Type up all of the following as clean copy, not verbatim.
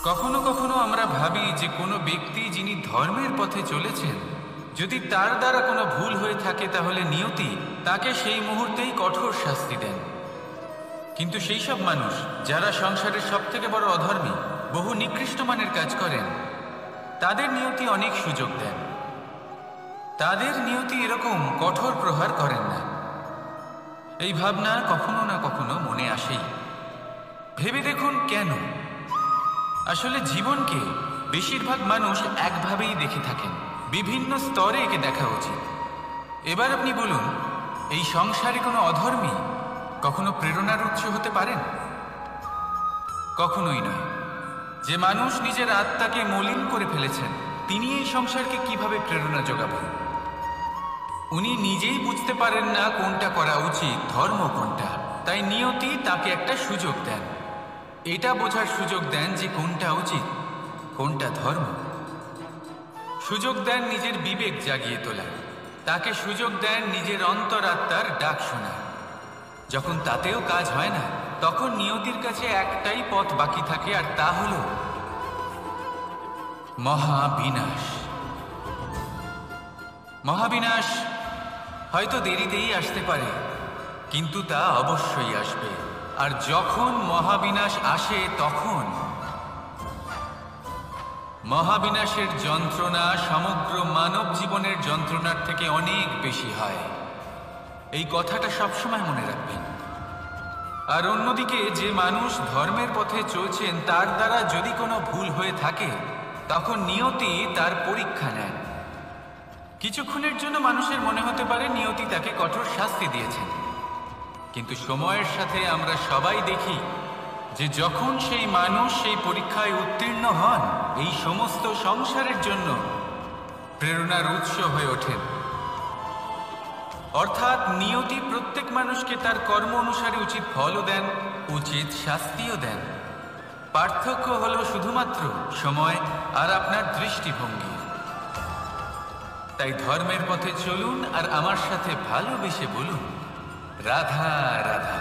কখনো কখনো আমরা ভাবি যে কোনো ব্যক্তি যিনি ধর্মের পথে চলেছেন, যদি তার দ্বারা কোনো ভুল হয়ে থাকে তাহলে নিয়তি তাকে সেই মুহূর্তেই কঠোর শাস্তি দেন। কিন্তু সেই সব মানুষ যারা সংসারের সবথেকে বড় অধর্মী, বহু নিকৃষ্ট মানের কাজ করেন, তাদের নিয়তি অনেক সুযোগ দেন। তাদের নিয়তি এরকম কঠোর প্রহার করেন না। এই ভাবনা কখনো না কখনো মনে আসেই। ভেবে দেখুন কেন? আসলে জীবনকে বেশিরভাগ মানুষ একভাবেই দেখে থাকেন, বিভিন্ন স্তরে একে দেখা উচিত। এবার আপনি বলুন, এই সংসারে কোনো অধর্মী কখনো প্রেরণার উৎস হতে পারেন? কখনোই নয়। যে মানুষ নিজের আত্মাকে মলিন করে ফেলেছেন, তিনি এই সংসারকে কিভাবে প্রেরণা যোগাবেন? উনি নিজেই বুঝতে পারেন না কোনটা করা উচিত, ধর্ম কোনটা। তাই নিয়তি তাকে একটা সুযোগ দেন, এটা বোঝার সুযোগ দেন যে কোনটা উচিত, কোনটা ধর্ম। সুযোগ দেন নিজের বিবেক জাগিয়ে তোলার, তাকে সুযোগ দেন নিজের অন্তরাত্মার ডাক শোনার। যখন তাতেও কাজ হয় না, তখন নিয়তির কাছে একটাই পথ বাকি থাকে, আর তা হল মহাবিনাশ। মহাবিনাশ হয়তো দেরিতেই আসতে পারে, কিন্তু তা অবশ্যই আসবে। আর যখন মহাবিনাশ আসে, তখন মহাবিনাশের যন্ত্রণা সমগ্র মানব জীবনের যন্ত্রণার থেকে অনেক বেশি হয়। এই কথাটা সবসময় মনে রাখবেন। আর অন্যদিকে যে মানুষ ধর্মের পথে চলছেন, তার দ্বারা যদি কোনো ভুল হয়ে থাকে, তখন নিয়তি তার পরীক্ষা নেন। কিছুক্ষণের জন্য মানুষের মনে হতে পারে নিয়তি তাকে কঠোর শাস্তি দিয়েছেন, কিন্তু সময়ের সাথে আমরা সবাই দেখি যে যখন সেই মানুষ সেই পরীক্ষায় উত্তীর্ণ হন, এই সমস্ত সংসারের জন্য প্রেরণার উৎস হয়ে ওঠেন। অর্থাৎ নিয়তি প্রত্যেক মানুষকে তার কর্ম অনুসারে উচিত ফলও দেন, উচিত শাস্তিও দেন। পার্থক্য হলো শুধুমাত্র সময় আর আপনার দৃষ্টিভঙ্গি। তাই ধর্মের পথে চলুন আর আমার সাথে ভালোবেসে বলুন, রাধা রাধা।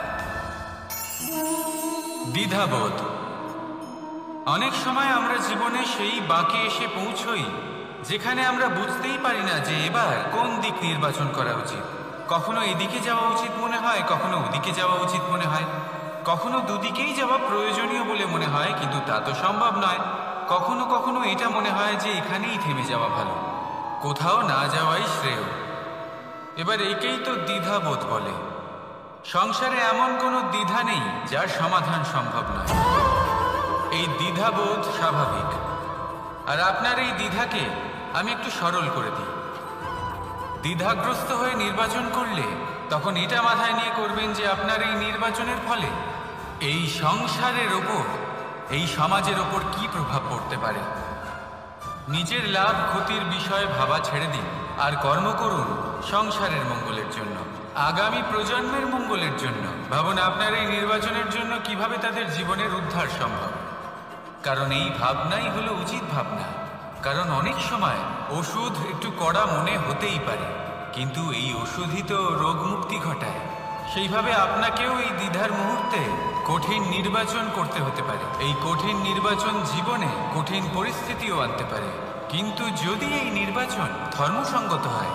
দ্বিধাবোধ। অনেক সময় আমরা জীবনে সেই বাঁকে এসে পৌঁছই যেখানে আমরা বুঝতেই পারি না যে এবার কোন দিক নির্বাচন করা উচিত। কখনো এদিকে যাওয়া উচিত মনে হয়, কখনো ওদিকে যাওয়া উচিত মনে হয়, কখনো দুদিকেই যাওয়া প্রয়োজনীয় বলে মনে হয়, কিন্তু তা তো সম্ভব নয়। কখনো কখনো এটা মনে হয় যে এখানেই থেমে যাওয়া ভালো, কোথাও না যাওয়াই শ্রেয়। এবার একেই তো দ্বিধাবোধ বলে। সংসারে এমন কোনো দ্বিধা নেই যার সমাধান সম্ভব নয়। এই দ্বিধাবোধ স্বাভাবিক। আর আপনার এই দ্বিধাকে আমি একটু সরল করে দিই। দ্বিধাগ্রস্ত হয়ে নির্বাচন করলে তখন এটা মাথায় নিয়ে করবেন যে আপনার এই নির্বাচনের ফলে এই সংসারের ওপর, এই সমাজের ওপর কি প্রভাব পড়তে পারে। নিজের লাভ ক্ষতির বিষয়ে ভাবা ছেড়ে দিন আর কর্ম করুন সংসারের মঙ্গলের জন্য, আগামী প্রজন্মের মঙ্গলের জন্য। ভাবুন আপনার এই নির্বাচনের জন্য কিভাবে তাদের জীবনের উদ্ধার সম্ভব। কারণ এই ভাবনাই হলো উচিত ভাবনা। কারণ অনেক সময় ওষুধ একটু কড়া মনে হতেই পারে, কিন্তু এই ওষুধই তো রোগ মুক্তি ঘটায়। সেইভাবে আপনাকেও এই দ্বিধার মুহূর্তে কঠিন নির্বাচন করতে হতে পারে। এই কঠিন নির্বাচন জীবনে কঠিন পরিস্থিতিও আনতে পারে, কিন্তু যদি এই নির্বাচন ধর্মসঙ্গত হয়,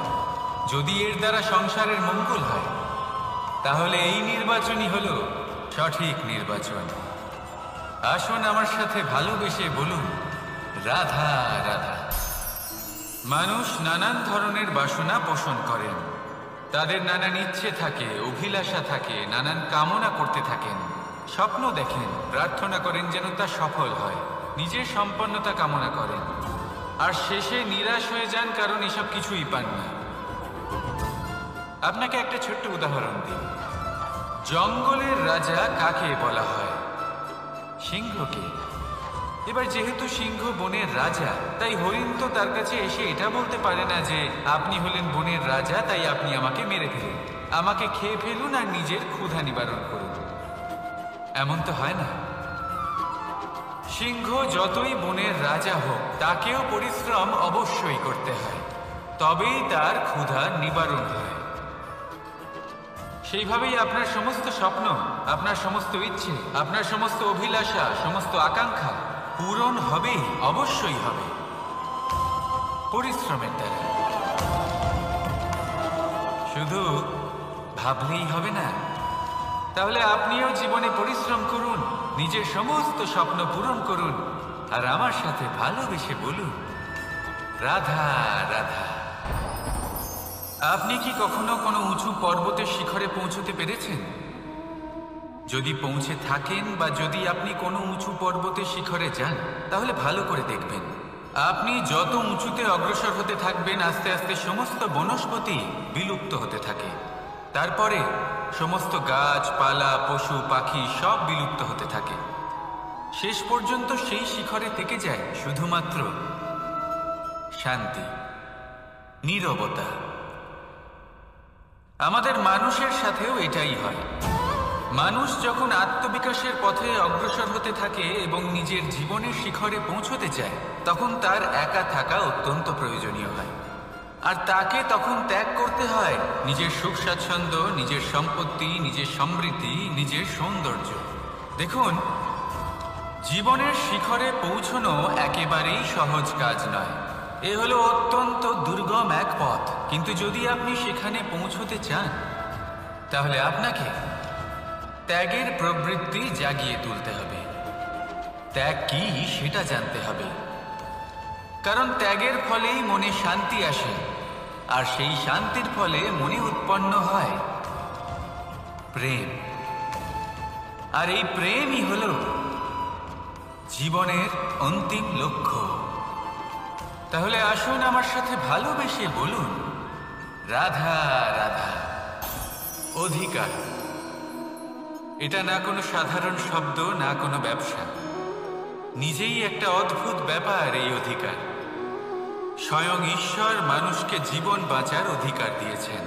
যদি এর দ্বারা সংসারের মঙ্গল হয়, তাহলে এই নির্বাচনই হলো সঠিক নির্বাচন। আসুন আমার সাথে ভালোবেসে বলুন, রাধা রাধা। মানুষ নানান ধরনের বাসনা পোষণ করেন, তাদের নানান ইচ্ছে থাকে, অভিলাষা থাকে, নানান কামনা করতে থাকেন, স্বপ্ন দেখেন, প্রার্থনা করেন যেন তা সফল হয়, নিজের সম্পন্নতা কামনা করেন, আর শেষে নিরাশ হয়ে যান কারণ এসব কিছুই পান না। আপনাকে একটা ছোট্ট উদাহরণ দিই। জঙ্গলের রাজা কাকে বলা হয়? সিংহকে। এবার যেহেতু সিংহ বনের রাজা, তাই হরিণ তো তার কাছে এসে এটা বলতে পারে না যে আপনি হলেন বনের রাজা, তাই আপনি আমাকে মেরে ফেলুন, আমাকে খেয়ে ফেলুন আর নিজের ক্ষুধা নিবারণ করুন। এমন তো হয় না। সিংহ যতই বনের রাজা হোক, তাকেও পরিশ্রম অবশ্যই করতে হয়, তবেই তার ক্ষুধা নিবারণ হয়। সেইভাবেই আপনার সমস্ত স্বপ্ন, আপনার সমস্ত ইচ্ছে, আপনার সমস্ত অভিলাষা, সমস্ত আকাঙ্ক্ষা পূরণ হবেই, অবশ্যই হবে, পরিশ্রমের দ্বারা। শুধু ভাবলেই হবে না। তাহলে আপনিও জীবনে পরিশ্রম করুন, নিজের সমস্ত স্বপ্ন পূরণ করুন, আর আমার সাথে ভালোবেসে বলুন, রাধা রাধা। আপনি কি কখনো কোনো উঁচু পর্বতের শিখরে পৌঁছতে পেরেছেন? যদি পৌঁছে থাকেন বা যদি আপনি কোনো উঁচু পর্বতের শিখরে যান, তাহলে ভালো করে দেখবেন, আপনি যত উঁচুতে অগ্রসর হতে থাকবেন, আস্তে আস্তে সমস্ত বনস্পতি বিলুপ্ত হতে থাকে। তারপরে সমস্ত গাছপালা, পশু পাখি সব বিলুপ্ত হতে থাকে। শেষ পর্যন্ত সেই শিখরে থেকে যায় শুধুমাত্র শান্তি, নীরবতা। আমাদের মানুষের সাথেও এটাই হয়। মানুষ যখন আত্মবিকাশের পথে অগ্রসর হতে থাকে এবং নিজের জীবনের শিখরে পৌঁছতে চায়, তখন তার একা থাকা অত্যন্ত প্রয়োজনীয় হয়। আর তাকে তখন ত্যাগ করতে হয় নিজের সুখ স্বাচ্ছন্দ্য, নিজের সম্পত্তি, নিজের সমৃদ্ধি, নিজের সৌন্দর্য। দেখুন, জীবনের শিখরে পৌঁছনো একেবারেই সহজ কাজ নয়। এ হলো অত্যন্ত দুর্গম এক পথ। কিন্তু যদি আপনি সেখানে পৌঁছতে চান, তাহলে আপনাকে ত্যাগের প্রবৃত্তি জাগিয়ে তুলতে হবে। ত্যাগ কি সেটা জানতে হবে, কারণ ত্যাগের ফলেই মনে শান্তি আসে, আর সেই শান্তির ফলে মনে উৎপন্ন হয় প্রেম। আর এই প্রেমই হল জীবনের অন্তিম লক্ষ্য। তাহলে আসুন আমার সাথে ভালোবেসে বলুন, রাধা রাধা। অধিকার, এটা না কোনো সাধারণ শব্দ, না কোনো ব্যবসা, নিজেই একটা অদ্ভুত ব্যাপার এই অধিকার। স্বয়ং ঈশ্বর মানুষকে জীবন বাঁচার অধিকার দিয়েছেন।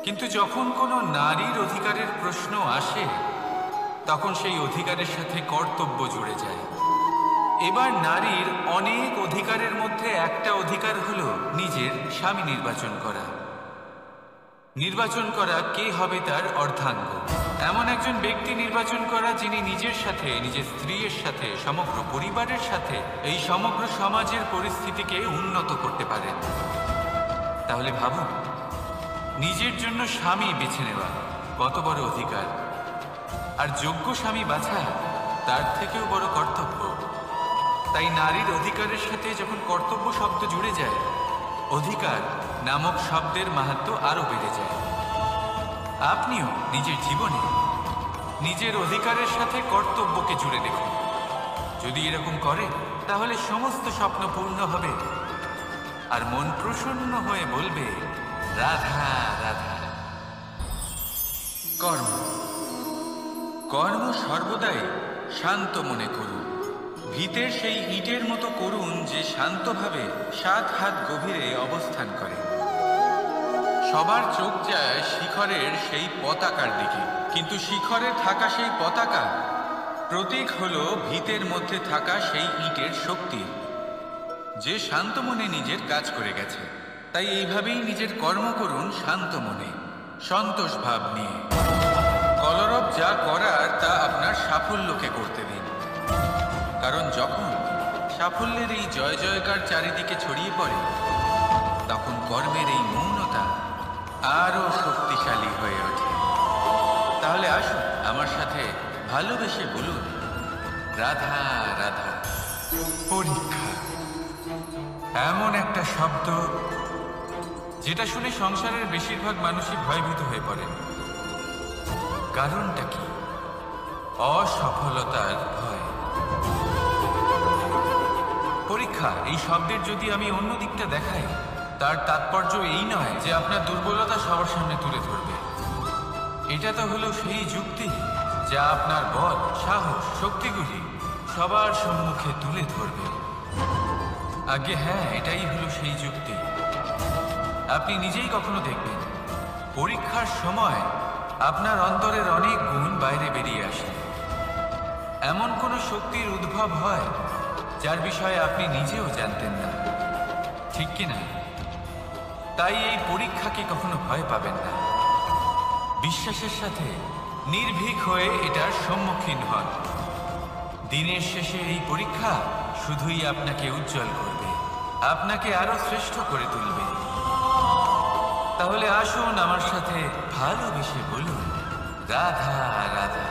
কিন্তু যখন কোনো নারীর অধিকারের প্রশ্ন আসে, তখন সেই অধিকারের সাথে কর্তব্য জুড়ে যায়। এবার নারীর অনেক অধিকারের মধ্যে একটা অধিকার হলো নিজের স্বামী নির্বাচন করা। নির্বাচন করা কে হবে তার অর্ধাঙ্গ, এমন একজন ব্যক্তি নির্বাচন করা যিনি নিজের সাথে, নিজের স্ত্রীর সাথে, সমগ্র পরিবারের সাথে এই সমগ্র সমাজের পরিস্থিতিকে উন্নত করতে পারেন। তাহলে ভাবুন, নিজের জন্য স্বামী বেছে নেওয়া কত বড় অধিকার, আর যোগ্য স্বামী বাছা তার থেকেও বড় কর্তব্য। তাই নারীর অধিকারের সাথে যখন কর্তব্য শব্দ জুড়ে যায়, অধিকার নামক শব্দের মাহাত্ম্য আরো বেড়ে যায়। আপনিও নিজের জীবনে নিজের অধিকারের সাথে কর্তব্যকে জুড়ে দেখুন। যদি এরকম করেন, তাহলে সমস্ত স্বপ্ন পূর্ণ হবে, আর মন প্রসন্ন হয়ে বলবে, রাধা রাধা। কর্ম, কর্ম সর্বদাই শান্ত মনে করুন। ভিতের সেই ইটের মতো করুন যে শান্তভাবে 7 হাত গভীরে অবস্থান করে। সবার চোখ যায় শিখরের সেই পতাকার দিকে, কিন্তু শিখরে থাকা সেই পতাকা প্রতীক হলো ভিতের মধ্যে থাকা সেই ইটের শক্তি, যে শান্ত মনে নিজের কাজ করে গেছে। তাই এইভাবেই নিজের কর্ম করুন শান্ত মনে, সন্তোষ ভাব নিয়ে। কলরব যা করার তা আপনার সাফল্যকে করতে দিন, কারণ যখন সাফল্যের এই জয় জয়কার চারিদিকে ছড়িয়ে পড়ে, তখন কর্মের এই মৌনতা আরো শক্তিশালী হয়ে ওঠে। তাহলে আসুন আমার সাথে ভালোবেসে বলুন, রাধা রাধা। পরীক্ষা এমন একটা শব্দ যেটা শুনে সংসারের বেশিরভাগ মানুষই ভয়ভীত হয়ে পড়ে। কারণটা কি? অসফলতার ভয়। পরীক্ষা এই শব্দের যদি আমি অন্য দিকটা দেখাই, তার তাৎপর্য এই নয় যে আপনার দুর্বলতা সবার সামনে তুলে ধরবে। এটা তো হলো সেই যুক্তি যা আপনার বল, সাহস, শক্তিগুলি সবার সম্মুখে তুলে ধরবে। আগে হ্যাঁ, এটাই হলো সেই যুক্তি। আপনি নিজেই কখনো দেখবেন, পরীক্ষার সময় আপনার অন্তরের অনেক গুণ বাইরে বেরিয়ে আসে। এমন কোনো শক্তির উদ্ভব হয় যার বিষয়ে আপনি নিজেও জানতেন না, ঠিক কিনা? তাই এই পরীক্ষাকে কখনো ভয় পাবেন না। বিশ্বাসের সাথে নির্ভীক হয়ে এটার সম্মুখীন হন। দিনের শেষে এই পরীক্ষা শুধুই আপনাকে উজ্জ্বল করবে, আপনাকে আরো শ্রেষ্ঠ করে তুলবে। তাহলে আসুন আমার সাথে ভালোবেসে বলুন, রাধা রাধা।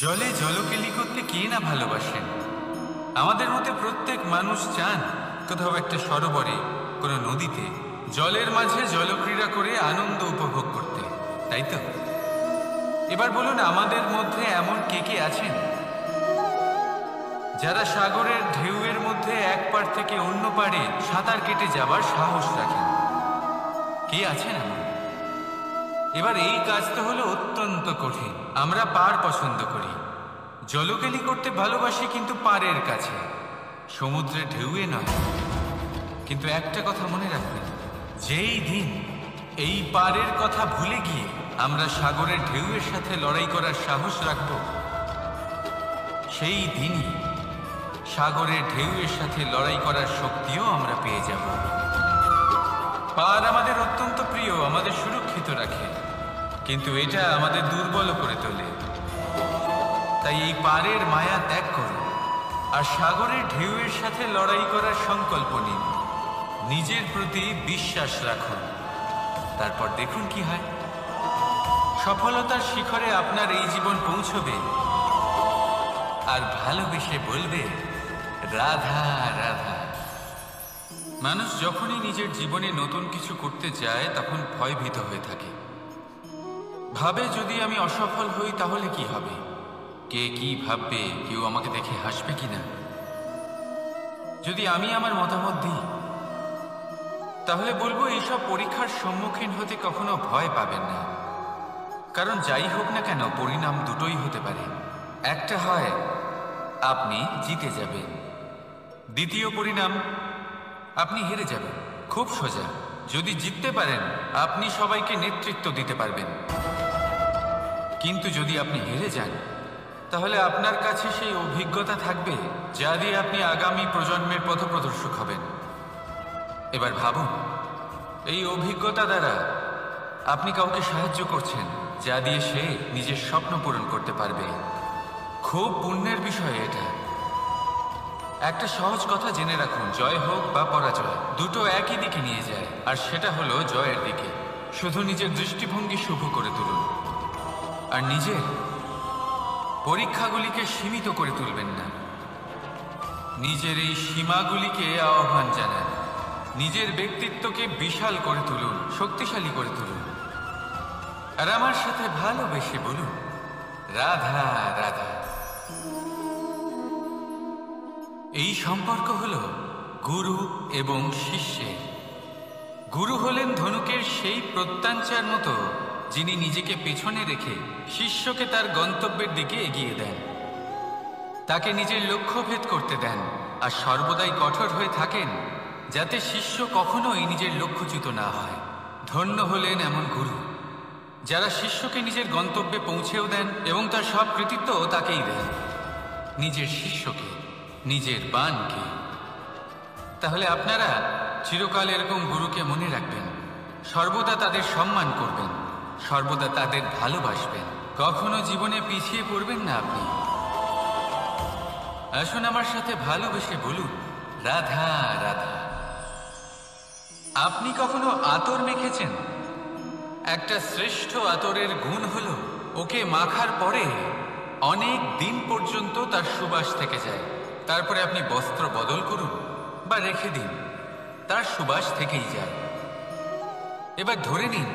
জলে জলকেলি করতে কে না ভালোবাসেন? আমাদের মধ্যে প্রত্যেক মানুষ চান কোথাও একটা সরোবরে, কোনো নদীতে, জলের মাঝে জলক্রীড়া করে আনন্দ উপভোগ করতে, তাই তো? এবার বলুন, আমাদের মধ্যে এমন কে কে আছেন যারা সাগরের ঢেউয়ের মধ্যে এক পাড় থেকে অন্য পাড়ে সাঁতার কেটে যাবার সাহস রাখেন? কে আছেন এমন? এবার এই কাজ তো হলো অত্যন্ত কঠিন। আমরা পাড় পছন্দ করি, জলকেলি করতে ভালোবাসি, কিন্তু পাড়ের কাছে, সমুদ্রের ঢেউয়ে নয়। কিন্তু একটা কথা মনে রাখবেন, যেই দিন এই পাড়ের কথা ভুলে গিয়ে আমরা সাগরের ঢেউয়ের সাথে লড়াই করার সাহস রাখব, সেই দিনই সাগরের ঢেউয়ের সাথে লড়াই করার শক্তিও আমরা পেয়ে যাব। পাড় আমাদের অত্যন্ত প্রিয়, আমাদের সুরক্ষিত রাখে, কিন্তু এটা আমাদের দুর্বল করে তোলে। তাই এই পাড়ের মায়া ত্যাগ করুন আর সাগরের ঢেউয়ের সাথে লড়াই করার সংকল্প নিন। নিজের প্রতি বিশ্বাস রাখুন, তারপর দেখুন কি হয়। সফলতার শিখরে আপনার এই জীবন পৌঁছবে আর ভালোবেসে বলবে, রাধা রাধা। মানুষ যখনই নিজের জীবনে নতুন কিছু করতে যায় তখন ভয়ভীত হয়ে থাকে, ভাবে যদি আমি অসফল হই তাহলে কি হবে, কে কি ভাববে, কেউ আমাকে দেখে হাসবে কিনা। যদি আমি আমার মতামত দিই তাহলে বলবো, এইসব পরীক্ষার সম্মুখীন হতে কখনো ভয় পাবেন না, কারণ যাই হোক না কেন পরিণাম দুটোই হতে পারে। একটা হয় আপনি জিতে যাবেন, দ্বিতীয় পরিণাম আপনি হেরে যাবেন। খুব সোজা। যদি জিততে পারেন আপনি সবাইকে নেতৃত্ব দিতে পারবেন, কিন্তু যদি আপনি হেরে যান তাহলে আপনার কাছে সেই অভিজ্ঞতা থাকবে যা দিয়ে আপনি আগামী প্রজন্মের পথপ্রদর্শক হবেন। এবার ভাবুন, এই অভিজ্ঞতা দ্বারা আপনি কাউকে সাহায্য করছেন যা দিয়ে সে নিজের স্বপ্ন পূরণ করতে পারবে। খুব পুণ্যের বিষয় এটা। একটা সহজ কথা জেনে রাখুন, জয় হোক বা পরাজয়, দুটো একই দিকে নিয়ে যায়, আর সেটা হলো জয়ের দিকে। শুধু নিজের দৃষ্টিভঙ্গি শুভ করে তুলুন আর নিজের পরীক্ষাগুলিকে সীমিত করে তুলবেন না। নিজের এই সীমাগুলিকে আহ্বান জানান, নিজের ব্যক্তিত্বকে বিশাল করে তুলুন, শক্তিশালী করে তুলুন। আর আমার সাথে ভালোবেসে বলুন, রাধা রাধা। এই সম্পর্ক হলো গুরু এবং শিষ্যের। গুরু হলেন ধনুকের সেই প্রত্যঞ্চার মতো যিনি নিজেকে পেছনে রেখে শিষ্যকে তার গন্তব্যের দিকে এগিয়ে দেন, তাকে নিজের লক্ষ্য ভেদ করতে দেন, আর সর্বদাই কঠোর হয়ে থাকেন যাতে শিষ্য কখনোই নিজের লক্ষ্যচ্যুত না হয়। ধন্য হলেন এমন গুরু যারা শিষ্যকে নিজের গন্তব্যে পৌঁছেও দেন এবং তার সব কৃতিত্ব তাকেই দেন, নিজের শিষ্যকে, নিজের বাণকে। তাহলে আপনারা চিরকাল এরকম গুরুকে মনে রাখবেন, সর্বদা তাদের সম্মান করবেন, সর্বদা তাদের ভালোবাসবেন, কখনো জীবনে পিছিয়ে পড়বেন না আপনি। আসুন আমার সাথে ভালোবেসে বলুন, রাধা রাধা। আপনি কখনো আতর মেখেছেন? একটা শ্রেষ্ঠ আতরের গুণ হলো ওকে মাখার পরে অনেক দিন পর্যন্ত তার সুবাস থেকে যায়। তারপরে আপনি বস্ত্র বদল করুন বা রেখে দিন, তার সুবাস থেকেই যায়। এবার ধরে নিন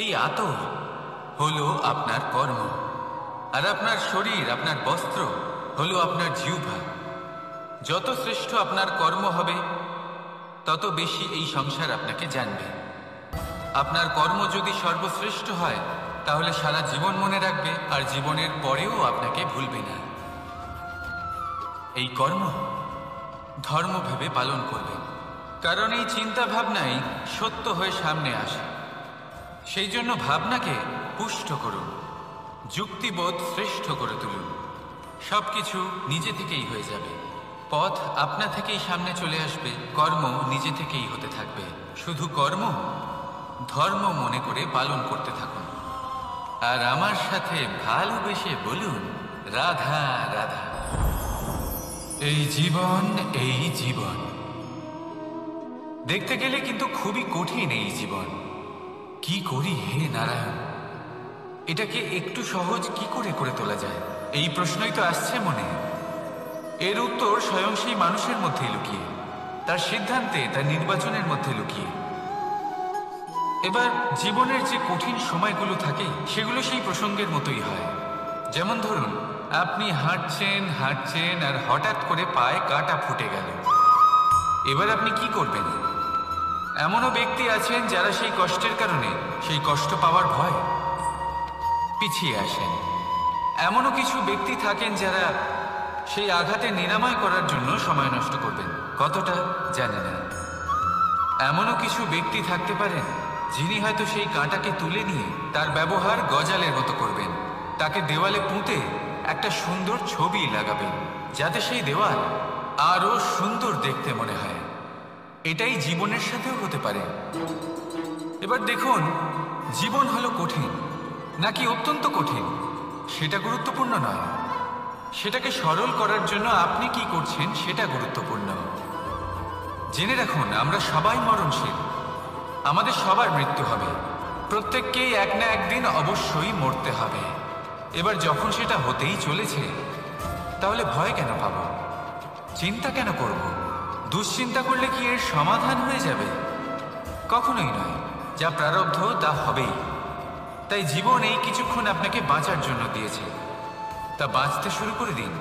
এই আতর হলো আপনার কর্ম, আর আপনার শরীর, আপনার বস্ত্র হলো আপনার জিহ্বা। যত শ্রেষ্ঠ আপনার কর্ম হবে তত বেশি এই সংসার আপনাকে জানবে। আপনার কর্ম যদি সর্বশ্রেষ্ঠ হয় তাহলে সারা জীবন মনে রাখবে, আর জীবনের পরেও আপনাকে ভুলবে না। এই কর্ম ধর্ম ভেবে পালন করবেন, কারণ এই চিন্তা ভাবনাই সত্য হয়ে সামনে আসে। সেই জন্য ভাবনাকে পুষ্ট করুন, যুক্তিবোধ শ্রেষ্ঠ করে তুলুন। সবকিছু নিজে থেকেই হয়ে যাবে, পথ আপনা থেকেই সামনে চলে আসবে, কর্ম নিজে থেকেই হতে থাকবে। শুধু কর্ম ধর্ম মনে করে পালন করতে থাকুন। আর আমার সাথে ভালোবেসে বলুন, রাধা রাধা। এই জীবন, এই জীবন দেখতে গেলে কিন্তু খুবই কঠিন। এই জীবন কি করি হে নারায়ণ, এটাকে একটু সহজ কি করে করে তোলা যায়, এই প্রশ্নই তো আসছে মনে। এর উত্তর স্বয়ং সেই মানুষের মধ্যেই লুকিয়ে, তার সিদ্ধান্তে, তার নির্বাচনের মধ্যে লুকিয়ে। এবার জীবনের যে কঠিন সময়গুলো থাকে সেগুলো সেই প্রসঙ্গের মতোই হয়। যেমন ধরুন, আপনি হাঁটছেন হাঁটছেন আর হঠাৎ করে পায়ে কাঁটা ফুটে গেল। এবার আপনি কি করবেন? এমনও ব্যক্তি আছেন যারা সেই কষ্টের কারণে, সেই কষ্ট পাওয়ার ভয় পিছিয়ে আসেন। এমনও কিছু ব্যক্তি থাকেন যারা সেই আঘাতে নিরাময় করার জন্য সময় নষ্ট করবেন, কতটা জানি না। এমনও কিছু ব্যক্তি থাকতে পারেন যিনি হয়তো সেই কাঁটাকে তুলে নিয়ে তার ব্যবহার গজালের মতো করবেন, তাকে দেওয়ালে পুঁতে একটা সুন্দর ছবি লাগাবেন, যাতে সেই দেওয়াল আরো সুন্দর দেখতে মনে হয়। এটাই জীবনের সাথেও হতে পারে। এবার দেখুন, জীবন হলো কঠিন নাকি অত্যন্ত কঠিন সেটা গুরুত্বপূর্ণ নয়, সেটাকে সরল করার জন্য আপনি কি করছেন সেটা গুরুত্বপূর্ণ। জেনে রাখুন, আমরা সবাই মরণশীল, আমাদের সবার মৃত্যু হবে, প্রত্যেককেই এক না একদিন অবশ্যই মরতে হবে। এবার যখন সেটা হতেই চলেছে, তাহলে ভয় কেন পাব, চিন্তা কেন করব? দুশ্চিন্তা করলে কি এর সমাধান হয়ে যাবে? কখনোই নয়। যা প্রারব্ধ তা হবেই। তাই জীবন এই কিছুক্ষণ আপনাকে বাঁচার জন্য দিয়েছে, তা বাঁচতে শুরু করে দিন।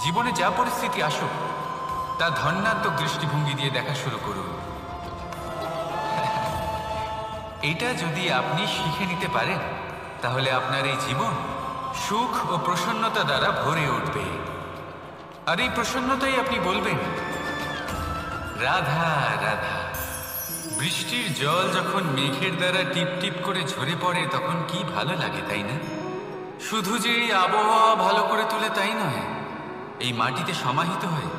জীবনে যা পরিস্থিতি আসুক তা ধন্যাত্মক দৃষ্টিভঙ্গি দিয়ে দেখা শুরু করুন। এটা যদি আপনি শিখে নিতে পারেন, তাহলে আপনার এই জীবন সুখ ও প্রসন্নতা দ্বারা ভরে উঠবে। আর এই প্রসন্নতাই আপনি বলবেন, রাধা রাধা। বৃষ্টির জল যখন মেঘের দ্বারা টিপ টিপ করে ঝরে পড়ে তখন কি ভালো লাগে, তাই না? শুধু যে এই আবহাওয়া ভালো করে তোলে তাই নয়, এই মাটিতে সমাহিত হয়ে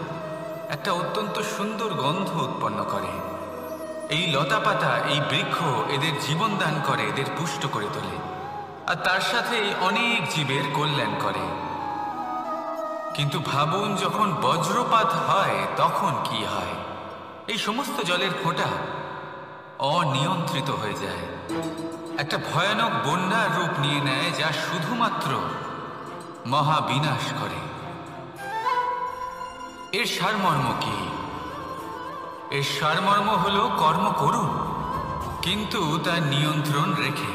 একটা অত্যন্ত সুন্দর গন্ধ উৎপন্ন করে। এই লতা পাতা, এই বৃক্ষ এদের জীবন দান করে, এদের পুষ্ট করে তোলে, আর তার সাথে অনেক জীবের কল্যাণ করে। কিন্তু ভাবুন, যখন বজ্রপাত হয় তখন কি হয়? এই সমস্ত জলের ফোঁটা অনিয়ন্ত্রিত হয়ে যায়, একটা ভয়ানক বন্যার রূপ নিয়ে নেয়, যা শুধুমাত্র মহাবিনাশ করে। এর সারমর্ম কি? এর সারমর্ম হলো কর্ম করুন, কিন্তু তার নিয়ন্ত্রণ রেখে।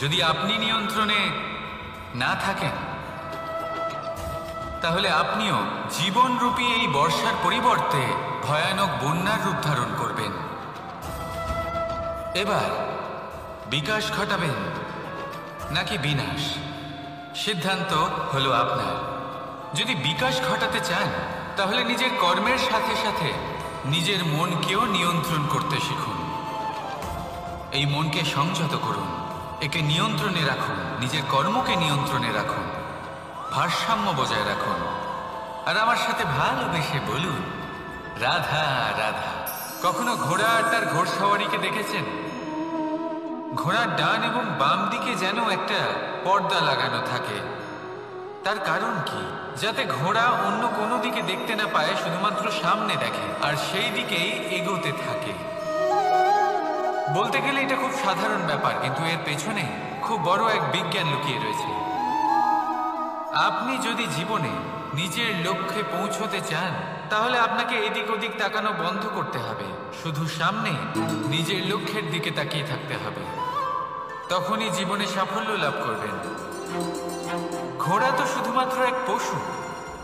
যদি আপনি নিয়ন্ত্রণে না থাকেন, তাহলে আপনিও জীবনরূপী এই বর্ষার পরিবর্তে ভয়ানক বন্যার রূপ ধারণ করবেন। এবার বিকাশ ঘটাবেন নাকি বিনাশ, সিদ্ধান্ত হলো আপনার। যদি বিকাশ ঘটাতে চান, তাহলে নিজের কর্মের সাথে সাথে নিজের মনকেও নিয়ন্ত্রণ করতে শিখুন। এই মনকে সংযত করুন, একে নিয়ন্ত্রণে রাখুন, নিজের কর্মকে নিয়ন্ত্রণে রাখুন, ভারসাম্য বজায় রাখুন। আর আমার সাথে ভালোবেসে বলুন, রাধা রাধা। কখনো ঘোড়া আর তার ঘোড়সওয়ারিকে দেখেছেন? ঘোড়ার ডান এবং বাম দিকে যেন একটা পর্দা লাগানো থাকে। তার কারণ কি? যাতে ঘোড়া অন্য কোনো দিকে দেখতে না পায়, শুধুমাত্র সামনে দেখে আর সেই দিকেই এগোতে থাকে। বলতে গেলে এটা খুব সাধারণ ব্যাপার, কিন্তু এর পেছনে খুব বড় এক বিজ্ঞান লুকিয়ে রয়েছে। আপনি যদি জীবনে নিজের লক্ষ্যে পৌঁছতে চান, তাহলে আপনাকে এদিক ওদিক তাকানো বন্ধ করতে হবে, শুধু সামনে নিজের লক্ষ্যের দিকে তাকিয়ে থাকতে হবে। তখনই জীবনে সাফল্য লাভ করবেন। ঘোড়া তো শুধুমাত্র এক পশু,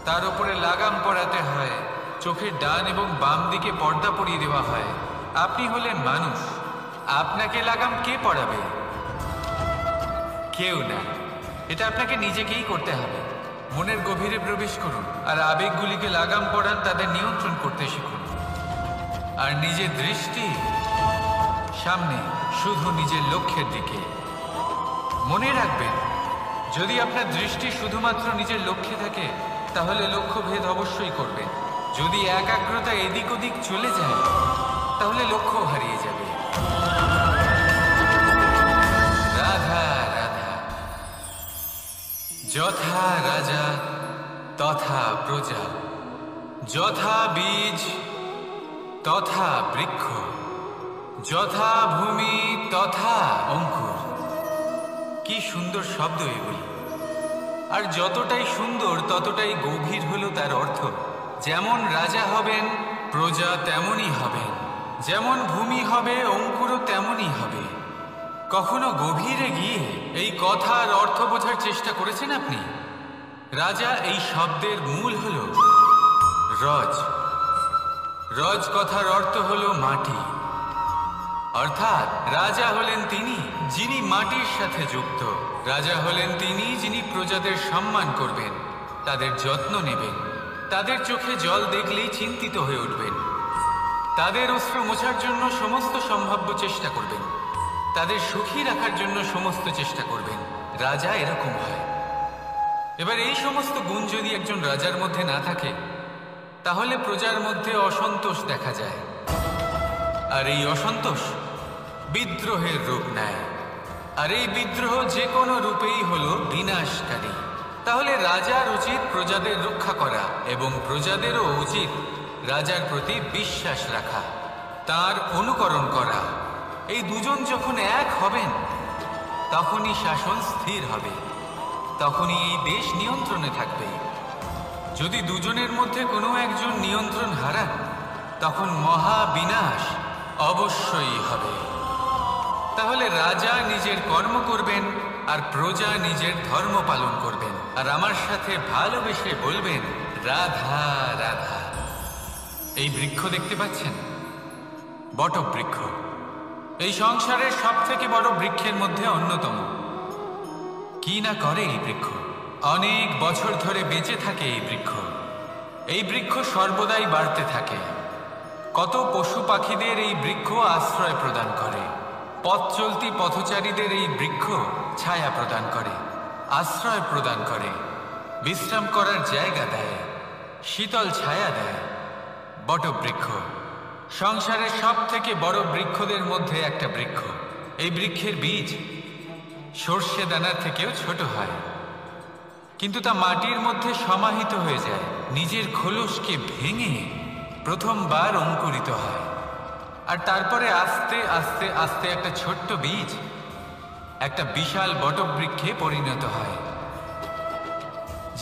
তার উপরে লাগাম পরাতে হয়, চোখের ডান এবং বাম দিকে পর্দা পরিয়ে দেওয়া হয়। আপনি হলেন মানুষ, আপনাকে লাগাম কে পরাবে? কেউ না। এটা আপনাকে নিজেকেই করতে হবে। মনের গভীরে প্রবেশ করুন আর আবেগগুলিকে লাগাম পরান, তাদের নিয়ন্ত্রণ করতে শিখুন। আর নিজের দৃষ্টি সামনে, শুধু নিজের লক্ষ্যের দিকে। মনে রাখবেন, যদি আপনার দৃষ্টি শুধুমাত্র নিজের লক্ষ্যে থাকে, তাহলে লক্ষ্য ভেদ অবশ্যই করবেন। যদি একাগ্রতা এদিক ওদিক চলে যায়, তাহলে লক্ষ্য হারিয়ে যাবে। রাধা রাধা। যথা রাজা তথা প্রজা, যথা বীজ তথা বৃক্ষ, যথা ভূমি তথা অঙ্কুর। কি সুন্দর শব্দ এগুলি! আর যতটাই সুন্দর ততটাই গভীর হলো তার অর্থ। যেমন রাজা হবেন, প্রজা তেমনই হবেন। যেমন ভূমি হবে, অঙ্কুরও তেমনই হবে। কখনো গভীরে গিয়ে এই কথার অর্থ বোঝার চেষ্টা করেছেন আপনি? রাজা এই শব্দের মূল হল রজ। রজ কথার অর্থ হল মাটি। অর্থাৎ রাজা হলেন তিনি যিনি মাটির সাথে যুক্ত। রাজা হলেন তিনি যিনি প্রজাদের সম্মান করবেন, তাদের যত্ন নেবেন, তাদের চোখে জল দেখলেই চিন্তিত হয়ে উঠবেন, তাদের অশ্রু মোছার জন্য সমস্ত সম্ভাব্য চেষ্টা করবেন, তাদের সুখী রাখার জন্য সমস্ত চেষ্টা করবেন। রাজা এরকম হয়। এবার এই সমস্ত গুণ যদি একজন রাজার মধ্যে না থাকে, তাহলে প্রজার মধ্যে অসন্তোষ দেখা যায়। আর এই অসন্তোষ বিদ্রোহের রূপ নেয়। আর এই বিদ্রোহ যে কোনো রূপেই হলো বিনাশকারী। তাহলে রাজার উচিত প্রজাদের রক্ষা করা, এবং প্রজাদেরও উচিত রাজার প্রতি বিশ্বাস রাখা, তার অনুকরণ করা। এই দুজন যখন এক হবেন, তখনই শাসন স্থির হবে, তখনই এই দেশ নিয়ন্ত্রণে থাকবে। যদি দুজনের মধ্যে কোনো একজন নিয়ন্ত্রণ হারান, তখন মহা বিনাশ অবশ্যই হবে। তাহলে রাজা নিজের কর্ম করবেন আর প্রজা নিজের ধর্ম পালন করবেন, আর আমার সাথে ভালোবেসে বলবেন রাধা রাধা। এই বৃক্ষ দেখতে পাচ্ছেন, বটবৃক্ষ। এই সংসারের সব থেকে বড় বৃক্ষের মধ্যে অন্যতম। কি না করে এই বৃক্ষ! অনেক বছর ধরে বেঁচে থাকে এই বৃক্ষ। এই বৃক্ষ সর্বদাই বাড়তে থাকে। কত পশু পাখিদের এই বৃক্ষ আশ্রয় প্রদান করে। পথ চলতি পথচারীদের এই বৃক্ষ ছায়া প্রদান করে, আশ্রয় প্রদান করে, বিশ্রাম করার জায়গা দেয়, শীতল ছায়া দেয়। বটবৃক্ষ সংসারের সব থেকে বড় বৃক্ষদের মধ্যে একটা বৃক্ষ। এই বৃক্ষের বীজ সর্ষে দানার থেকেও ছোট হয়, কিন্তু তা মাটির মধ্যে সমাহিত হয়ে যায়, নিজের খোলসকে ভেঙে প্রথমবার অঙ্কুরিত হয়। আর তারপরে আস্তে আস্তে আস্তে একটা ছোট্ট বীজ একটা বিশাল বটবৃক্ষে পরিণত হয়।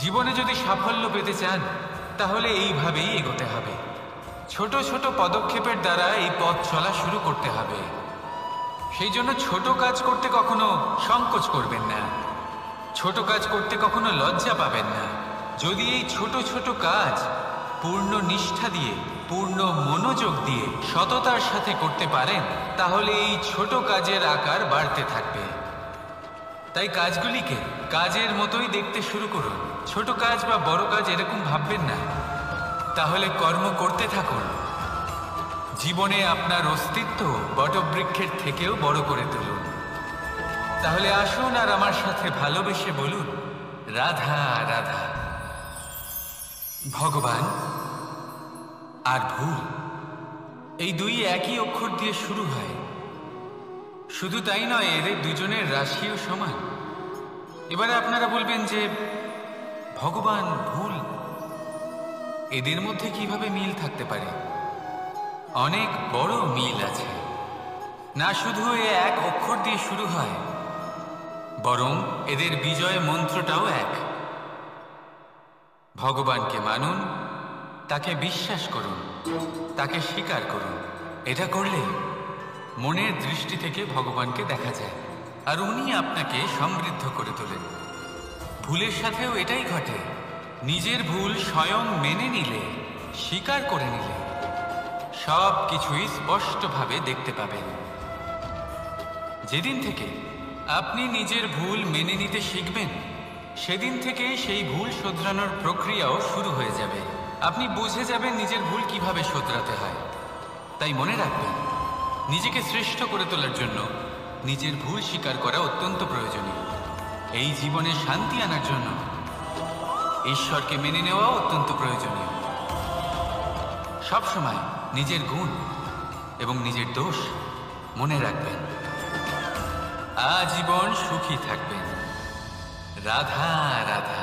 জীবনে যদি সাফল্য পেতে চান, তাহলে এইভাবেই এগোতে হবে। ছোট ছোট পদক্ষেপের দ্বারা এই পথ চলা শুরু করতে হবে। সেই জন্য ছোট কাজ করতে কখনো সংকোচ করবেন না, ছোট কাজ করতে কখনো লজ্জা পাবেন না। যদি এই ছোট ছোট কাজ পূর্ণ নিষ্ঠা দিয়ে, পূর্ণ মনোযোগ দিয়ে, সততার সাথে করতে পারেন, তাহলে এই ছোট কাজের আকার বাড়তে থাকবে। তাই কাজগুলিকে কাজের মতোই দেখতে শুরু করুন। ছোট কাজ বা বড় কাজ এরকম ভাববেন না। তাহলে কর্ম করতে থাকুন। জীবনে আপনার অস্তিত্ব বটবৃক্ষের থেকেও বড় করে তুলুন। তাহলে আসুন আর আমার সাথে ভালোবেসে বলুন রাধা রাধা। ভগবান আর ভুল, এই দুই একই অক্ষর দিয়ে শুরু হয়। শুধু তাই নয়, এদের দুজনের রাশিও সমান। এবারে আপনারা বলবেন যে ভগবান, ভুল, এদের মধ্যে কিভাবে মিল থাকতে পারে? অনেক বড় মিল আছে। না শুধু এ এক অক্ষর দিয়ে শুরু হয়, বরং এদের বিজয় মন্ত্রটাও এক। ভগবানকে মানুন, তাকে বিশ্বাস করুন, তাকে স্বীকার করুন। এটা করলে মনের দৃষ্টি থেকে ভগবানকে দেখা যায়, আর উনি আপনাকে সমৃদ্ধ করে তোলেন। ভুলের সাথেও এটাই ঘটে। নিজের ভুল স্বয়ং মেনে নিলে, স্বীকার করে নিলে, সব কিছুই স্পষ্টভাবে দেখতে পাবেন। যেদিন থেকে আপনি নিজের ভুল মেনে নিতে শিখবেন, সেদিন থেকে সেই ভুল শোধরানোর প্রক্রিয়াও শুরু হয়ে যাবে। আপনি বুঝে যাবেন নিজের ভুল কিভাবে শোধরাতে হয়। তাই মনে রাখবেন, নিজেকে শ্রেষ্ঠ করে তোলার জন্য নিজের ভুল স্বীকার করা অত্যন্ত প্রয়োজনীয়। এই জীবনে শান্তি আনার জন্য ঈশ্বরকে মেনে নেওয়া অত্যন্ত প্রয়োজনীয়। সবসময় নিজের গুণ এবং নিজের দোষ মনে রাখবেন। আজীবন সুখী থাকবেন। রাধা রাধা।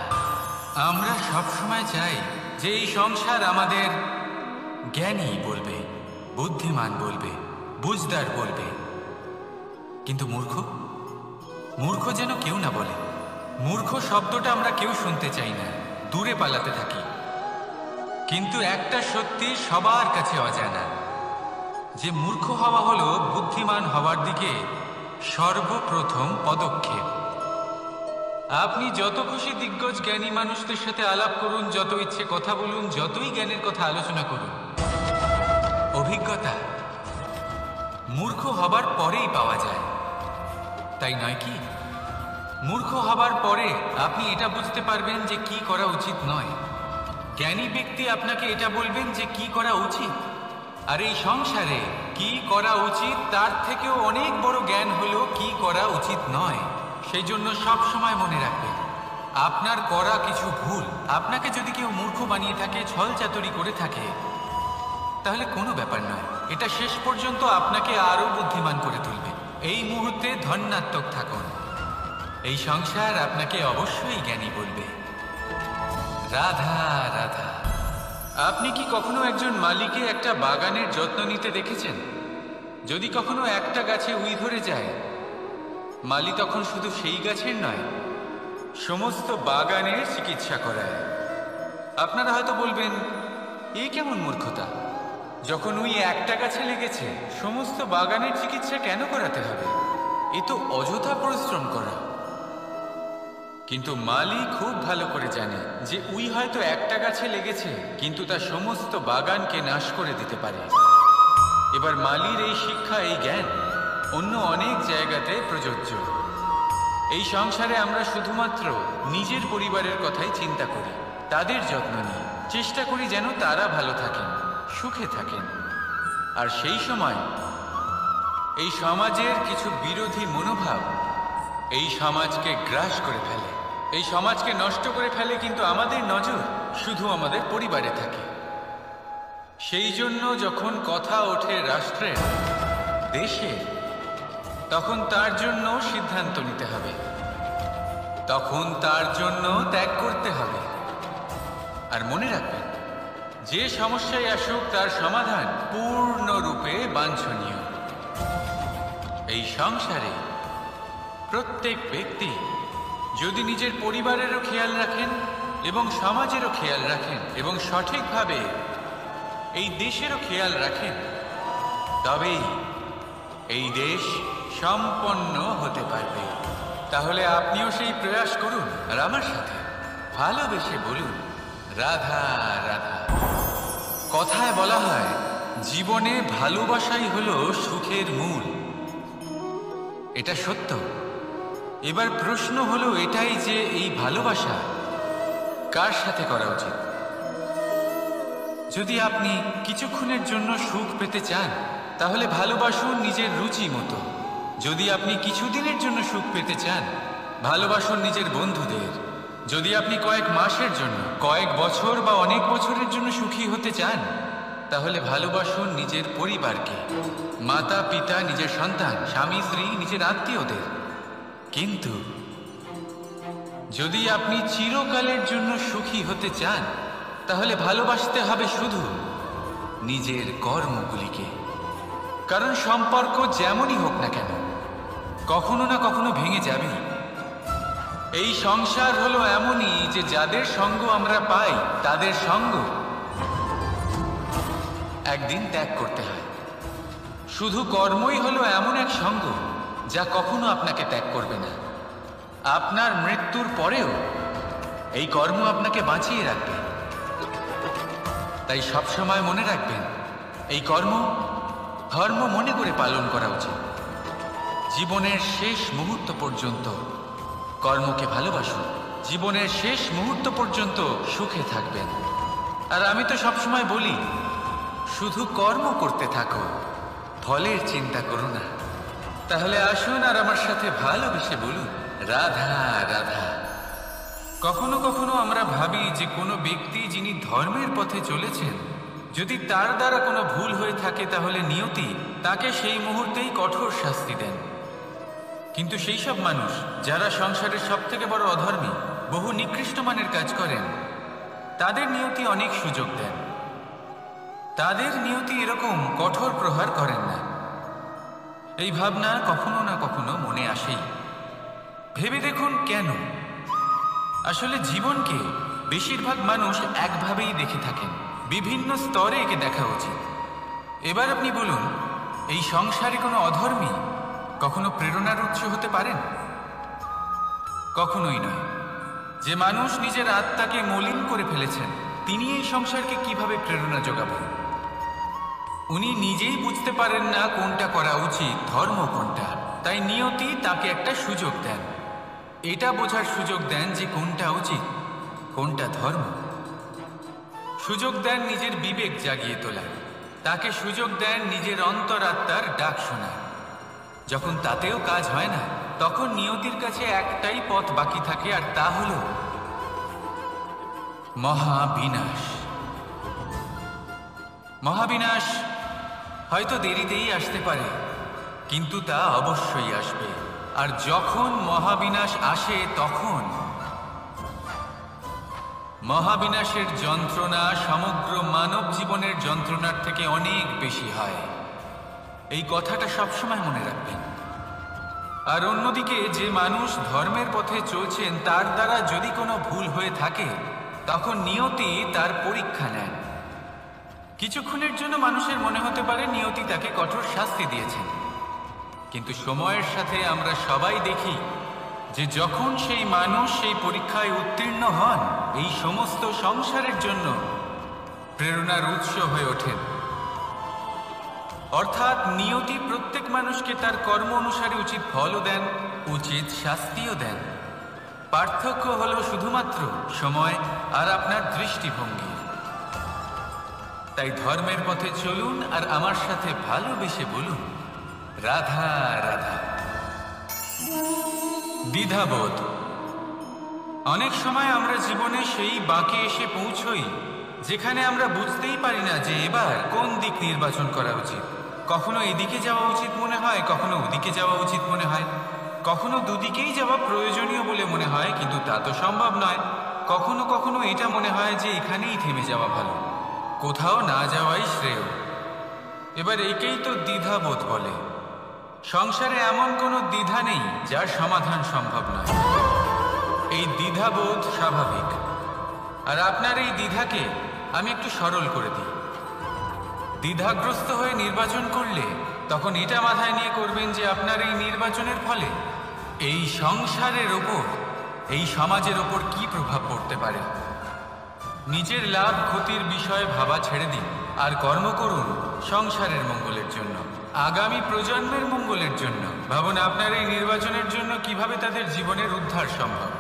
আমরা সবসময় চাই যে এই সংসার আমাদের জ্ঞানী বলবে, বুদ্ধিমান বলবে, বুঝদার বলবে, কিন্তু মূর্খ মূর্খ যেন কেউ না বলে। মূর্খ শব্দটা আমরা কেউ শুনতে চাই না, দূরে পালাতে থাকি। কিন্তু একটা সত্যি সবার কাছে অজানা, যে মূর্খ হওয়া হলো বুদ্ধিমান হওয়ার দিকে সর্বপ্রথম পদক্ষেপ। আপনি যত খুশি দিগ্গজ জ্ঞানী মানুষদের সাথে আলাপ করুন, যত ইচ্ছে কথা বলুন, যতই জ্ঞানের কথা আলোচনা করুন, অভিজ্ঞতা মূর্খ হবার পরেই পাওয়া যায়, তাই নয় কি? মূর্খ হবার পরে আপনি এটা বুঝতে পারবেন যে কি করা উচিত নয়। জ্ঞানী ব্যক্তি আপনাকে এটা বলবেন যে কি করা উচিত। আর এই সংসারে কি করা উচিত তার থেকেও অনেক বড় জ্ঞান হলো কি করা উচিত নয়। সেই জন্য সব সময় মনে রাখবেন, আপনার করা কিছু ভুল, আপনাকে যদি কেউ মূর্খ বানিয়ে থাকে, ছল চাতুরি করে থাকে, তাহলে কোনো ব্যাপার নয়। এটা শেষ পর্যন্ত আপনাকে আরো বুদ্ধিমান করে তুলবে। এই মুহূর্তে ধন্যাত্মক থাকুন, এই সংসার আপনাকে অবশ্যই জ্ঞানী বলবে। রাধা রাধা। আপনি কি কখনো একজন মালিকে একটা বাগানের যত্ন নিতে দেখেছেন? যদি কখনো একটা গাছে উই ধরে যায়, মালি তখন শুধু সেই গাছের নয়, সমস্ত বাগানের চিকিৎসা করায়। আপনারা হয়তো বলবেন, এ কেমন মূর্খতা? যখন উই একটা গাছে লেগেছে, সমস্ত বাগানের চিকিৎসা কেন করাতে হবে? এ তো অযথা পরিশ্রম করা। কিন্তু মালি খুব ভালো করে জানে যে উই হয়তো একটা গাছে লেগেছে, কিন্তু তা সমস্ত বাগানকে নাশ করে দিতে পারে। এবার মালির এই শিক্ষা, এই জ্ঞান অন্য অনেক জায়গাতে প্রযোজ্য। এই সংসারে আমরা শুধুমাত্র নিজের পরিবারের কথাই চিন্তা করি, তাদের যত্ন নিই, চেষ্টা করি যেন তারা ভালো থাকেন, সুখে থাকেন। আর সেই সময় এই সমাজের কিছু বিরোধী মনোভাব এই সমাজকে গ্রাস করে ফেলে, এই সমাজকে নষ্ট করে ফেলে। কিন্তু আমাদের নজর শুধু আমাদের পরিবারে থাকে। সেই জন্য যখন কথা ওঠে রাষ্ট্রের, দেশের, তখন তার জন্য সিদ্ধান্ত নিতে হবে, তখন তার জন্য ত্যাগ করতে হবে। আর মনে রাখবেন, যে সমস্যায় আসুক তার সমাধান পূর্ণরূপে বাঞ্ছনীয়। এই সংসারে প্রত্যেক ব্যক্তি যদি নিজের পরিবারেরও খেয়াল রাখেন এবং সমাজেরও খেয়াল রাখেন এবং সঠিকভাবে এই দেশেরও খেয়াল রাখেন, তবেই এই দেশ সম্পন্ন হতে পারবে। তাহলে আপনিও সেই প্রয়াস করুন আর আমার সাথে ভালোবেসে বলুন, রাধা রাধা। কথায় বলা হয়, জীবনে ভালোবাসাই হলো সুখের মূল। এটা সত্য। এবার প্রশ্ন হলো এটাই যে এই ভালোবাসা কার সাথে করা উচিত? যদি আপনি কিছুক্ষণের জন্য সুখ পেতে চান, তাহলে ভালোবাসুন নিজের রুচি মতো। যদি আপনি কিছুদিনের জন্য সুখ পেতে চান, ভালোবাসুন নিজের বন্ধুদের। যদি আপনি কয়েক মাসের জন্য, কয়েক বছর বা অনেক বছরের জন্য সুখী হতে চান, তাহলে ভালোবাসুন নিজের পরিবারকে, মাতা পিতা, নিজের সন্তান, স্বামী স্ত্রী, নিজের আত্মীয়দের। কিন্তু যদি আপনি চিরকালের জন্য সুখী হতে চান, তাহলে ভালোবাসতে হবে শুধু নিজের কর্মগুলিকে। কারণ সম্পর্ক যেমনই হোক না কেন, কখনো না কখনো ভেঙে যাবে। এই সংসার হলো এমনই যে যাদের সঙ্গ আমরা পাই, তাদের সঙ্গ একদিন ত্যাগ করতে হয়। শুধু কর্মই হলো এমন এক সঙ্গ যা কখনো আপনাকে ত্যাগ করবে না। আপনার মৃত্যুর পরেও এই কর্ম আপনাকে বাঁচিয়ে রাখবে। তাই সবসময় মনে রাখবেন, এই কর্ম ধর্ম মনে করে পালন করা উচিত। জীবনের শেষ মুহূর্ত পর্যন্ত কর্মকে ভালোবাসুন, জীবনের শেষ মুহূর্ত পর্যন্ত সুখে থাকবেন। আর আমি তো সবসময় বলি, শুধু কর্ম করতে থাকো, ফলের চিন্তা করো না। তাহলে আসুন আর আমার সাথে ভালোবেসে বলুন, রাধা রাধা। কখনো কখনো আমরা ভাবি যে কোনো ব্যক্তি যিনি ধর্মের পথে চলেছেন, যদি তার দ্বারা কোনো ভুল হয়ে থাকে, তাহলে নিয়তি তাকে সেই মুহূর্তেই কঠোর শাস্তি দেন। কিন্তু সেই সব মানুষ যারা সংসারের সব থেকে বড় অধর্মী, বহু নিকৃষ্ট মানের কাজ করেন, তাদের নিয়তি অনেক সুযোগ দেন। তাদের নিয়তি এরকম কঠোর প্রহার করেন না। এই ভাবনা কখনো না কখনো মনে আসেই। ভেবে দেখুন কেন? আসলে জীবনকে বেশিরভাগ মানুষ একভাবেই দেখে থাকেন, বিভিন্ন স্তরে একে দেখা উচিত। এবার আপনি বলুন, এই সংসারে কোনো অধর্মী কখনো প্রেরণার উৎস হতে পারেন? কখনোই নয়। যে মানুষ নিজের আত্মাকে মলিন করে ফেলেছেন, তিনি এই সংসারকে কিভাবে প্রেরণা যোগাবেন? উনি নিজেই বুঝতে পারেন না কোনটা করা উচিত, ধর্ম কোনটা। তাই নিয়তি তাকে একটা সুযোগ দেন, এটা বোঝার সুযোগ দেন যে কোনটা উচিত, কোনটা ধর্ম। সুযোগ দেন নিজের বিবেক জাগিয়ে তোলার, তাকে সুযোগ দেন নিজের অন্তরাত্মার ডাক শোনার। যখন তাতেও কাজ হয় না, তখন নিয়তির কাছে একটাই পথ বাকি থাকে, আর তা হল মহাবিনাশ। মহাবিনাশ হয়তো দেরিতেই আসতে পারে, কিন্তু তা অবশ্যই আসবে। আর যখন মহাবিনাশ আসে, তখন মহাবিনাশের যন্ত্রণা সমগ্র মানব জীবনের যন্ত্রণার থেকে অনেক বেশি হয়। এই কথাটা সবসময় মনে রাখবেন। আর অন্যদিকে যে মানুষ ধর্মের পথে চলছেন, তার দ্বারা যদি কোনো ভুল হয়ে থাকে, তখন নিয়তি তার পরীক্ষা নেন। কিছুক্ষণের জন্য মানুষের মনে হতে পারে নিয়তি তাকে কঠোর শাস্তি দিয়েছেন, কিন্তু সময়ের সাথে আমরা সবাই দেখি যে যখন সেই মানুষ সেই পরীক্ষায় উত্তীর্ণ হন, এই সমস্ত সংসারের জন্য প্রেরণার উৎস হয়ে ওঠেন। অর্থাৎ নিয়তি প্রত্যেক মানুষকে তার কর্ম অনুসারে উচিত ফলও দেন, উচিত শাস্তিও দেন। পার্থক্য হলো শুধুমাত্র সময় আর আপনার দৃষ্টিভঙ্গি। তাই ধর্মের পথে চলুন আর আমার সাথে ভালোবেসে বলুন, রাধা রাধা। দ্বিধাবোধ। অনেক সময় আমরা জীবনে সেই বাঁকে এসে পৌঁছই যেখানে আমরা বুঝতেই পারি না যে এবার কোন দিক নির্বাচন করা উচিত। কখনো এদিকে যাওয়া উচিত মনে হয়, কখনো ওদিকে যাওয়া উচিত মনে হয়, কখনো দুদিকেই যাওয়া প্রয়োজনীয় বলে মনে হয়, কিন্তু তা তো সম্ভব নয়। কখনো কখনো এটা মনে হয় যে এখানেই থেমে যাওয়া ভালো, কোথাও না যাওয়াই শ্রেয়। এবার একেই তো দ্বিধাবোধ বলে। সংসারে এমন কোনো দ্বিধা নেই যার সমাধান সম্ভব নয়। এই দ্বিধাবোধ স্বাভাবিক। আর আপনার এই দ্বিধাকে আমি একটু সরল করে দিই। দ্বিধাগ্রস্ত হয়ে নির্বাচন করলে তখন এটা মাথায় নিয়ে করবেন যে আপনার এই নির্বাচনের ফলে এই সংসারের ওপর, এই সমাজের ওপর কি প্রভাব পড়তে পারে। নিজের লাভ ক্ষতির বিষয়ে ভাবা ছেড়ে দিন আর কর্ম করুন সংসারের মঙ্গলের জন্য, আগামী প্রজন্মের মঙ্গলের জন্য। ভাবুন আপনার এই নির্বাচনের জন্য কিভাবে তাদের জীবনের উদ্ধার সম্ভব।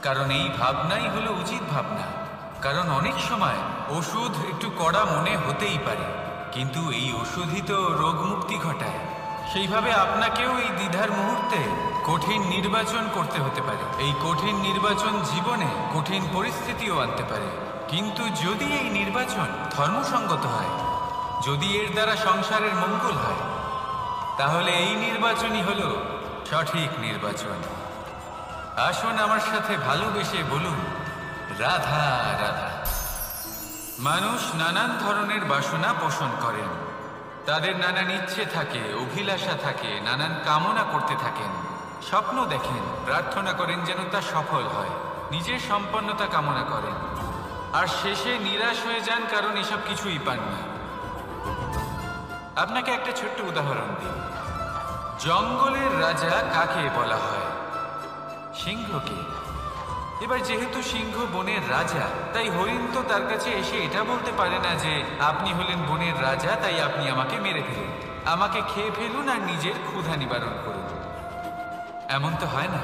কারণ এই ভাবনাই হলো উচিত ভাবনা। কারণ অনেক সময় ওষুধ একটু কড়া মনে হতেই পারে, কিন্তু এই ওষুধই তো রোগ মুক্তি ঘটায়। সেইভাবে আপনাকেও এই দ্বিধার মুহূর্তে কঠিন নির্বাচন করতে হতে পারে। এই কঠিন নির্বাচন জীবনে কঠিন পরিস্থিতিও আনতে পারে, কিন্তু যদি এই নির্বাচন ধর্মসঙ্গত হয়, যদি এর দ্বারা সংসারের মঙ্গল হয়, তাহলে এই নির্বাচনই হলো সঠিক নির্বাচন। আসুন আমার সাথে ভালোবেসে বলুন, রাধা রাধা। মানুষ নানান ধরনের বাসনা পোষণ করেন, তাদের নানান ইচ্ছে থাকে, অভিলাষা থাকে, নানান কামনা করতে থাকেন, স্বপ্ন দেখেন, প্রার্থনা করেন যেন তা সফল হয়, নিজের সম্পন্নতা কামনা করেন, আর শেষে নিরাশ হয়ে যান কারণ এসব কিছুই পান না। আপনাকে একটা ছোট্ট উদাহরণ দিই। জঙ্গলের রাজা কাকে বলা হয়? সিংহকে। এবার যেহেতু সিংহ বনের রাজা, তাই হরিণ তো তার কাছে এসে এটা বলতে পারে না যে আপনি হলেন বনের রাজা, তাই আপনি আমাকে মেরে ফেলুন, আমাকে খেয়ে ফেলুন আর নিজের ক্ষুধা নিবারণ করুন। এমন তো হয় না।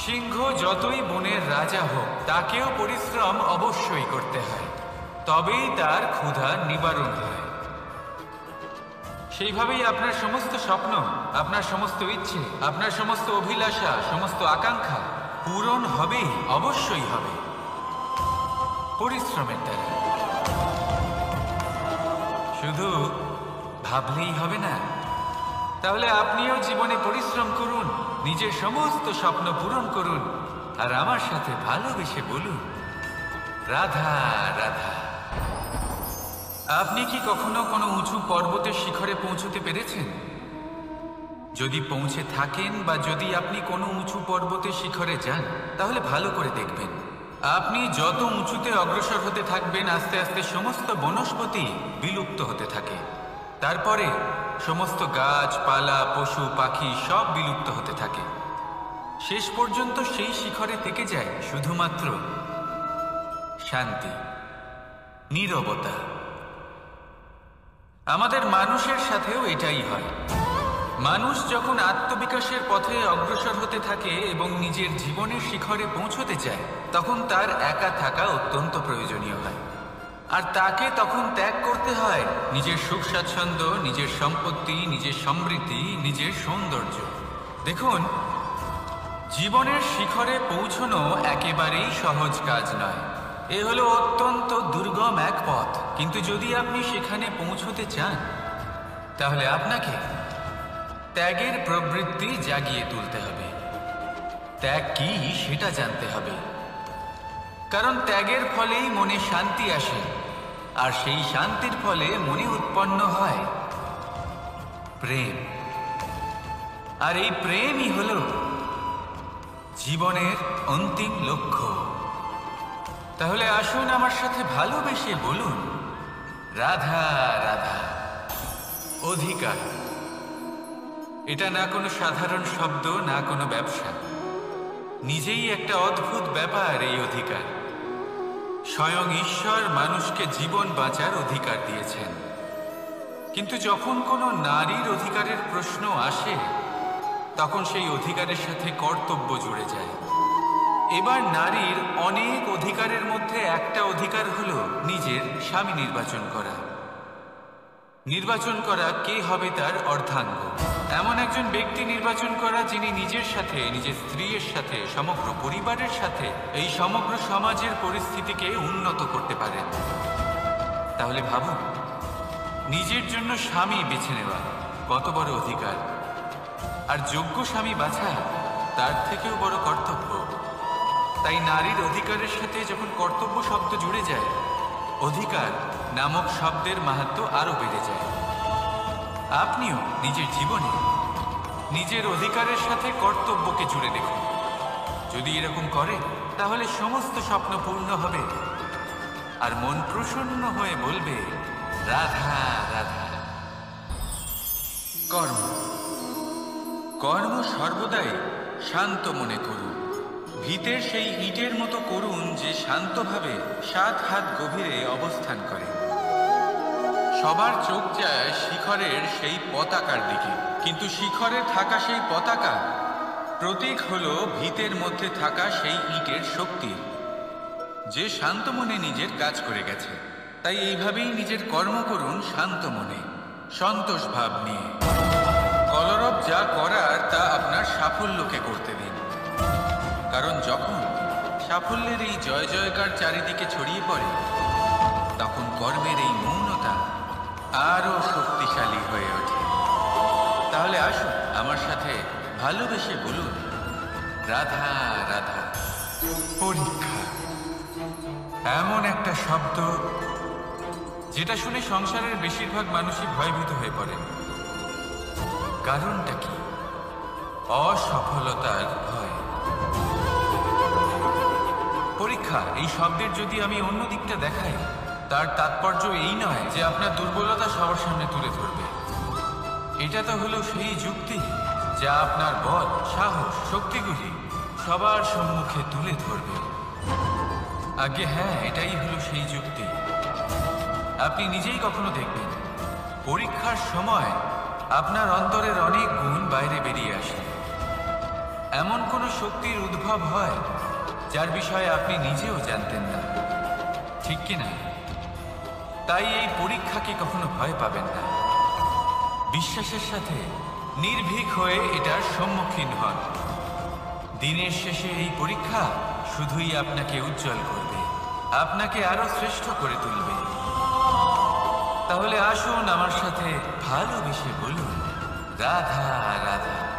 সিংহ যতই বনের রাজা হোক, তাকেও পরিশ্রম অবশ্যই করতে হয়, তবেই তার ক্ষুধা নিবারণ হয়। সেইভাবেই আপনার সমস্ত স্বপ্ন, আপনার সমস্ত ইচ্ছে, আপনার সমস্ত অভিলাষা, সমস্ত আকাঙ্ক্ষা পূরণ হবেই, অবশ্যই হবে, পরিশ্রমের দ্বারা। শুধু ভাবলেই হবে না, তাহলে আপনিও জীবনে পরিশ্রম করুন, নিজের সমস্ত স্বপ্ন পূরণ করুন, আর আমার সাথে ভালোবেসে বলুন, রাধা রাধা। আপনি কি কখনো কোনো উঁচু পর্বতের শিখরে পৌঁছতে পেরেছেন? যদি পৌঁছে থাকেন বা যদি আপনি কোনো উঁচু পর্বতের শিখরে যান, তাহলে ভালো করে দেখবেন, আপনি যত উঁচুতে অগ্রসর হতে থাকবেন, আস্তে আস্তে সমস্ত বনস্পতি বিলুপ্ত হতে থাকে। তারপরে সমস্ত গাছপালা, পশু পাখি সব বিলুপ্ত হতে থাকে। শেষ পর্যন্ত সেই শিখরে থেকে যায় শুধুমাত্র শান্তি, নীরবতা। আমাদের মানুষের সাথেও এটাই হয়। মানুষ যখন আত্মবিকাশের পথে অগ্রসর হতে থাকে এবং নিজের জীবনের শিখরে পৌঁছতে চায়, তখন তার একা থাকা অত্যন্ত প্রয়োজনীয় হয়। আর তাকে তখন ত্যাগ করতে হয় নিজের সুখ স্বাচ্ছন্দ্য, নিজের সম্পত্তি, নিজের সমৃদ্ধি, নিজের সৌন্দর্য। দেখুন, জীবনের শিখরে পৌঁছনো একেবারেই সহজ কাজ নয়। এ হলো অত্যন্ত দুর্গম এক পথ। কিন্তু যদি আপনি সেখানে পৌঁছতে চান, তাহলে আপনাকে ত্যাগের প্রবৃত্তি জাগিয়ে তুলতে হবে। ত্যাগ কি সেটা জানতে হবে, কারণ ত্যাগের ফলেই মনে শান্তি আসে, আর সেই শান্তির ফলে মনে উৎপন্ন হয় প্রেম। আর এই প্রেমই হল জীবনের অন্তিম লক্ষ্য। তাহলে আসুন আমার সাথে ভালোবেসে বলুন, রাধা রাধা। অধিকার, এটা না কোনো সাধারণ শব্দ, না কোনো ব্যবসা, নিজেই একটা অদ্ভুত ব্যাপার এই অধিকার। স্বয়ং ঈশ্বর মানুষকে জীবন বাঁচার অধিকার দিয়েছেন। কিন্তু যখন কোনো নারীর অধিকারের প্রশ্ন আসে, তখন সেই অধিকারের সাথে কর্তব্য জুড়ে যায়। এবার নারীর অনেক অধিকারের মধ্যে একটা অধিকার হলো নিজের স্বামী নির্বাচন করা। নির্বাচন করা কে হবে তার অর্ধাঙ্গ, এমন একজন ব্যক্তি নির্বাচন করা যিনি নিজের সাথে, নিজের স্ত্রীর সাথে, সমগ্র পরিবারের সাথে এই সমগ্র সমাজের পরিস্থিতিকে উন্নত করতে পারেন। তাহলে ভাবুন, নিজের জন্য স্বামী বেছে নেওয়া কত বড় অধিকার, আর যোগ্য স্বামী বাছা তার থেকেও বড় কর্তব্য। তাই নারীর অধিকারের সাথে যখন কর্তব্য শব্দ জুড়ে যায়, অধিকার নামক শব্দের মাহাত্ম্য আরো বেড়ে যায়। আপনিও নিজের জীবনে নিজের অধিকারের সাথে কর্তব্যকে জুড়ে দেখুন। যদি এরকম করে, তাহলে সমস্ত স্বপ্ন পূর্ণ হবে, আর মন প্রসন্ন হয়ে বলবে, রাধা রাধা। কর্ম, কর্ম সর্বদাই শান্ত মনে করুন। ভিতের সেই ইটের মতো করুন যে শান্তভাবে 7 হাত গভীরে অবস্থান করে। সবার চোখ যায় শিখরের সেই পতাকার দিকে, কিন্তু শিখরে থাকা সেই পতাকা প্রতীক হলো ভিতের মধ্যে থাকা সেই ইটের শক্তি, যে শান্ত মনে নিজের কাজ করে গেছে। তাই এইভাবেই নিজের কর্ম করুন শান্ত মনে, সন্তোষ ভাব নিয়ে। কলরব যা করার তা আপনার সাফল্যকে করতে দিন, কারণ যখন সাফল্যের এই জয় জয়কার চারিদিকে ছড়িয়ে পড়ে, তখন কর্মের এই মৌনতা আরো শক্তিশালী হয়ে ওঠে। তাহলে আসুন আমার সাথে ভালোবেসে বলুন, রাধা রাধা। পরীক্ষা এমন একটা শব্দ যেটা শুনে সংসারের বেশিরভাগ মানুষই ভয়ভীত হয়ে পড়ে। কারণটা কি? অসফলতার ভয়। পরীক্ষা এই শব্দের যদি আমি অন্য দিকটা দেখাই, তার তাৎপর্য এই নয় যে আপনার দুর্বলতা সবার সামনে তুলে ধরবে। এটা তো হলো সেই যুক্তি যা আপনার বল, সাহস, শক্তিগুলি সবার সম্মুখে তুলে ধরবে। আগে হ্যাঁ, এটাই হলো সেই যুক্তি। আপনি নিজেই কখনো দেখবেন, পরীক্ষার সময় আপনার অন্তরের অনেক গুণ বাইরে বেরিয়ে আসে। এমন কোনো শক্তির উদ্ভব হয় যার বিষয়ে আপনি নিজেও জানতেন না, ঠিক কিনা? তাই এই পরীক্ষাকে কখনো ভয় পাবেন না। বিশ্বাসের সাথে নির্ভীক হয়ে এটার সম্মুখীন হন। দিনের শেষে এই পরীক্ষা শুধুই আপনাকে উজ্জ্বল করবে, আপনাকে আরো শ্রেষ্ঠ করে তুলবে। তাহলে আসুন আমার সাথে ভালোবেসে বলুন, রাধা রাধা।